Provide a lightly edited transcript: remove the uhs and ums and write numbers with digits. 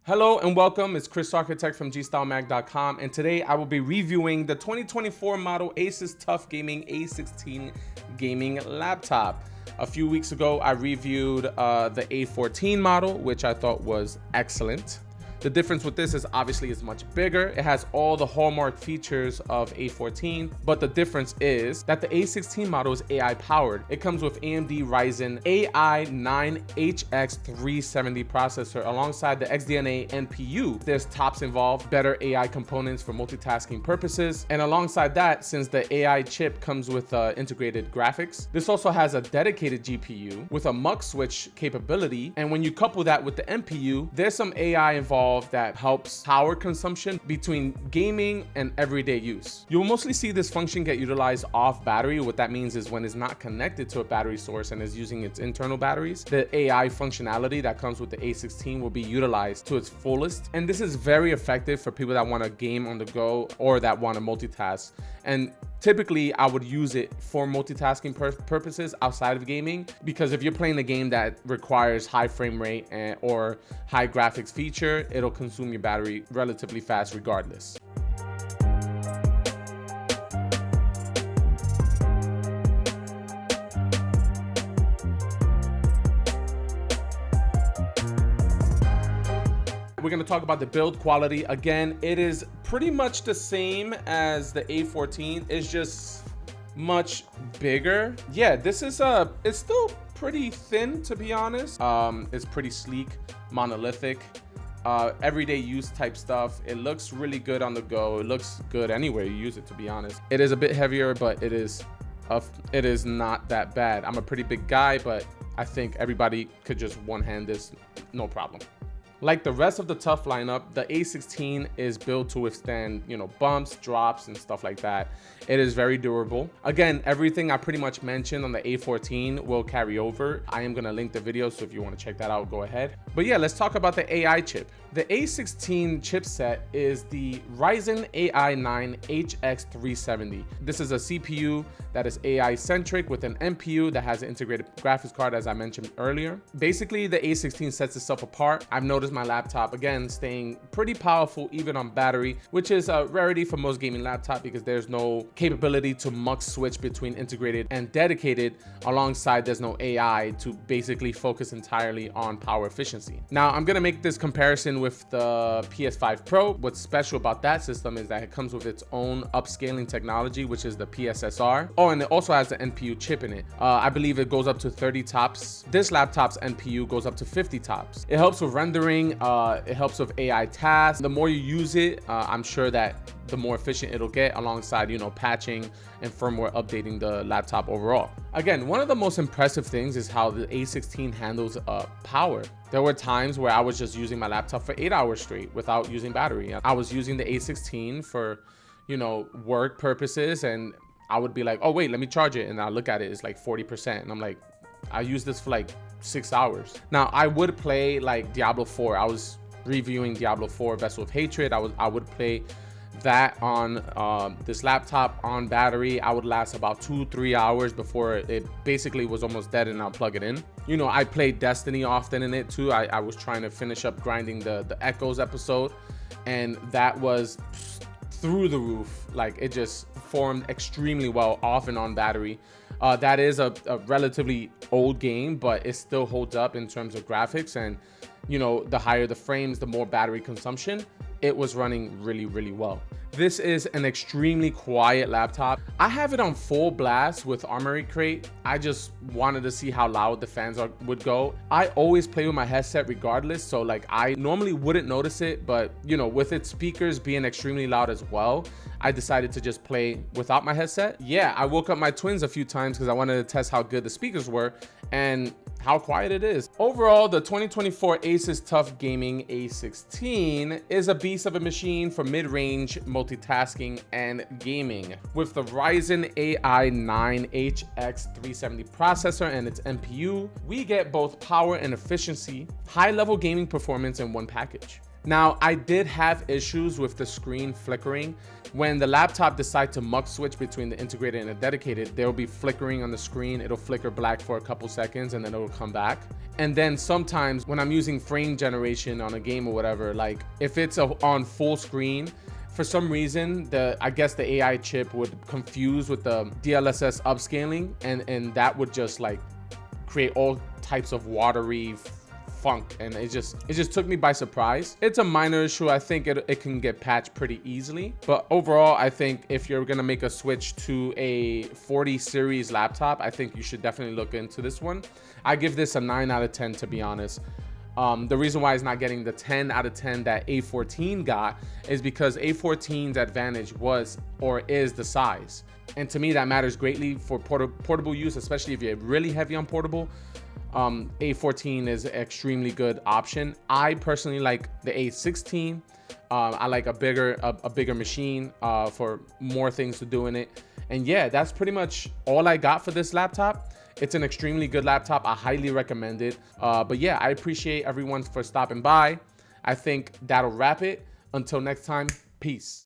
Hello and welcome, it's Chris Architect from gstylemag.com, and today I will be reviewing the 2024 model ASUS TUF Gaming A16 gaming laptop. A few weeks ago, I reviewed the A14 model, which I thought was excellent. The difference with this is obviously it's much bigger. It has all the hallmark features of A14, but the difference is that the A16 model is AI powered. It comes with AMD Ryzen AI 9HX370 processor alongside the XDNA NPU. There's TOPS involved, better AI components for multitasking purposes. And alongside that, since the AI chip comes with integrated graphics, this also has a dedicated GPU with a mux switch capability. And when you couple that with the NPU, there's some AI involved that helps power consumption between gaming and everyday use. You will mostly see this function get utilized off battery. What that means is when it's not connected to a battery source and is using its internal batteries, the AI functionality that comes with the A16 will be utilized to its fullest. And this is very effective for people that want to game on the go or that want to multitask. And typically, I would use it for multitasking purposes outside of gaming, because if you're playing a game that requires high frame rate or high graphics feature, it'll consume your battery relatively fast regardless. We're going to talk about the build quality. Again, it is pretty much the same as the A14. It's just much bigger. Yeah, this is it's still pretty thin, to be honest. It's pretty sleek, monolithic, everyday use type stuff. It looks really good on the go. It looks good anywhere you use it, to be honest. It is a bit heavier, but it is not that bad. I'm a pretty big guy, but I think everybody could just one-hand this, no problem. Like the rest of the TUF lineup, the A16 is built to withstand, bumps, drops, and stuff like that. It is very durable. Again, everything I pretty much mentioned on the A14 will carry over. I am gonna link the video, so if you wanna check that out, go ahead. But yeah, let's talk about the AI chip. The A16 chipset is the Ryzen AI 9HX370. This is a CPU that is AI centric with an NPU that has an integrated graphics card, as I mentioned earlier. Basically, the A16 sets itself apart. I've noticed my laptop, again, staying pretty powerful even on battery, which is a rarity for most gaming laptops because there's no capability to mux switch between integrated and dedicated. Alongside, there's no AI to basically focus entirely on power efficiency. Now, I'm gonna make this comparison with the PS5 Pro. What's special about that system is that it comes with its own upscaling technology, which is the PSSR. Oh, and it also has the NPU chip in it. I believe it goes up to 30 TOPS. This laptop's NPU goes up to 50 TOPS. It helps with rendering. It helps with AI tasks. The more you use it, I'm sure that the more efficient it'll get, alongside patching and firmware updating the laptop overall. Again, one of the most impressive things is how the A16 handles power. There were times where I was just using my laptop for 8 hours straight without using battery. I was using the A16 for work purposes, and I would be like, oh wait, let me charge it, and I look at it, it's like 40%, and I'm like, I use this for like 6 hours. Now, I would play like Diablo 4. I was reviewing Diablo 4 Vessel of Hatred. I would play that on this laptop on battery. I would last about 2-3 hours before it basically was almost dead, and I'll plug it in. I played Destiny often in it too. I was trying to finish up grinding the Echoes episode, and that was through the roof. Like, it just performed extremely well off and on battery. That is a relatively old game, but it still holds up in terms of graphics, and the higher the frames, the more battery consumption. It was running really, really well. This is an extremely quiet laptop. I have it on full blast with Armory Crate. I just wanted to see how loud the fans would go. I always play with my headset regardless, so like I normally wouldn't notice it, but with its speakers being extremely loud as well, I decided to just play without my headset. Yeah, I woke up my twins a few times because I wanted to test how good the speakers were and how quiet it is. Overall, the 2024 ASUS TUF Gaming A16 is a beast of a machine for mid-range multitasking and gaming. With the Ryzen AI 9HX370 processor and its NPU, we get both power and efficiency, high-level gaming performance in one package. Now, I did have issues with the screen flickering. When the laptop decides to muck switch between the integrated and the dedicated, there will be flickering on the screen. It'll flicker black for a couple seconds and then it'll come back. And then sometimes when I'm using frame generation on a game or whatever, like if it's on full screen, for some reason, I guess the AI chip would confuse with the DLSS upscaling, and that would just like create all types of watery funk, and it just took me by surprise. It's a minor issue. I think it can get patched pretty easily, but overall I think if you're gonna make a switch to a 40 series laptop, I think you should definitely look into this one. I give this a 9 out of 10, to be honest. The reason why it's not getting the 10 out of 10 that A14 got is because A14's advantage was or is the size, and to me that matters greatly for portable use, especially if you're really heavy on portable. A14 is an extremely good option. I personally like the A16. I like a bigger machine for more things to do in it. And yeah, that's pretty much all I got for this laptop. It's an extremely good laptop. I highly recommend it. But yeah, I appreciate everyone for stopping by. I think that'll wrap it. Until next time, peace.